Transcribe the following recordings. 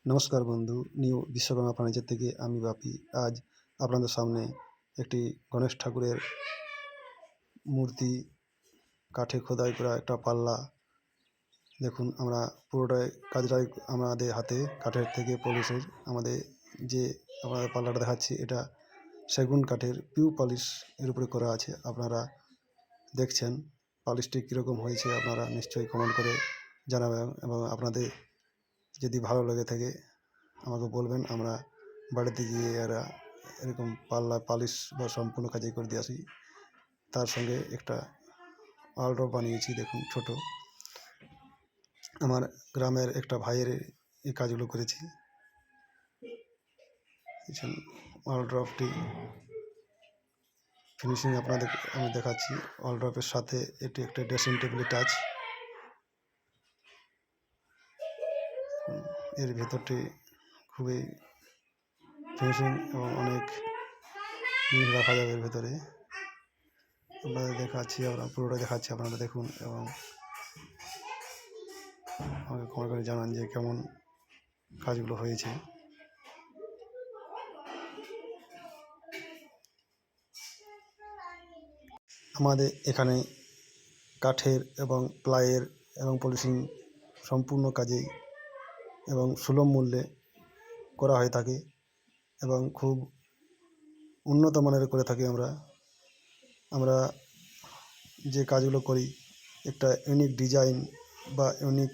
নমস্কার বন্ধু, new Vishwakarma furniture থেকে আমি বাপি। আজ আপনাদের সামনে একটি গণেশ ঠাকুরের মূর্তি কাঠে খোদাই করা একটা পাল্লা। দেখুন, আমরা পুরোটাই কাজটাই আমাদের হাতে কাঠের থেকে পলিশের। যে আপনাদের পাল্লাটা দেখাচ্ছি, এটা সেগুন কাঠের পিউ পলিশ এর উপরে করা আছে। আপনারা দেখছেন পলিশটি কীরকম হয়েছে, আপনারা নিশ্চয়ই কমেন্ট করে জানাবেন এবং আপনাদের যদি ভালো লেগে থাকে আমাকে বলবেন। আমরা বাড়িতে গিয়ে এরকম পাল্লা পালিশ বা সম্পূর্ণ কাজই করে দিয়ে আসি। তার সঙ্গে একটা ওয়ালড্রপ বানিয়েছি, দেখুন ছোট। আমার গ্রামের একটা ভাইয়ের এই কাজগুলো করেছি। ওয়ালড্রপটি ফিনিশিং আপনাদের আমি দেখাচ্ছি। ওয়ালড্রপের সাথে এটি একটা ড্রেসিং টেবিলের টাচ। এর ভেতরটি খুবই ফিনিশিং এবং অনেক জিনিস রাখা যাবে এর ভেতরে। আপনাদের দেখাচ্ছি, পুরোটা দেখাচ্ছি, আপনারা দেখুন এবং আমাকে কমেন্ট করে জানান যে কেমন কাজগুলো হয়েছে। আমাদের এখানে কাঠের এবং প্লাইয়ের এবং পলিশিং সম্পূর্ণ কাজেই এবং সুলভ মূল্যে করা হয়ে থাকে এবং খুব উন্নত মানের করে থাকি আমরা যে কাজগুলো করি একটা ইউনিক ডিজাইন বা ইউনিক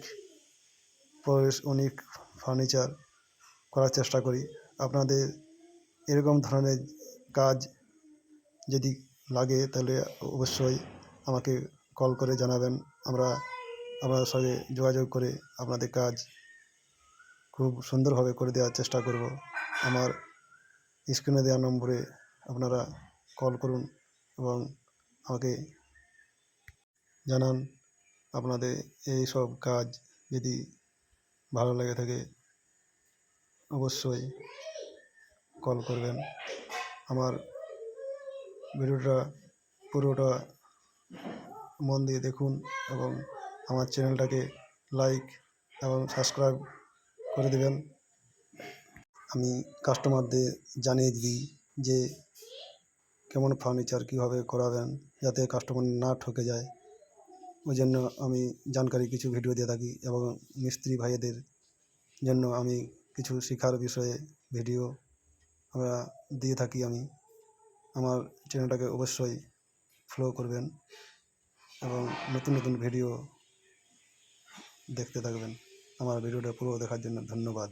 ফার্নিচার করার চেষ্টা করি। আপনাদের এরকম ধরনের কাজ যদি লাগে তাহলে অবশ্যই আমাকে কল করে জানাবেন। আপনাদের সঙ্গে যোগাযোগ করে আপনাদের কাজ খুব সুন্দরভাবে করে দেওয়ার চেষ্টা করব। আমার স্ক্রিনে দেওয়া নম্বরে আপনারা কল করুন এবং আমাকে জানান আপনাদের এই সব কাজ যদি ভালো লেগে থাকে অবশ্যই কল করবেন। আমার ভিডিওটা পুরোটা মন দিয়ে দেখুন এবং আমার চ্যানেলটাকে লাইক এবং সাবস্ক্রাইব করে দেবেন। আমি কাস্টমারদের জানিয়ে দিই যে কেমন ফার্নিচার কীভাবে করাবেন, যাতে কাস্টমার না ঠকে যায়। ওই জন্য আমি জানকারি কিছু ভিডিও দিয়ে থাকি এবং মিস্ত্রি ভাইয়েদের জন্য আমি কিছু শেখার বিষয়ে ভিডিও আমরা দিয়ে থাকি। আমার চ্যানেলটাকে অবশ্যই ফলো করবেন এবং নতুন নতুন ভিডিও দেখতে থাকবেন। আমার ভিডিওটা পুরো দেখার জন্য ধন্যবাদ।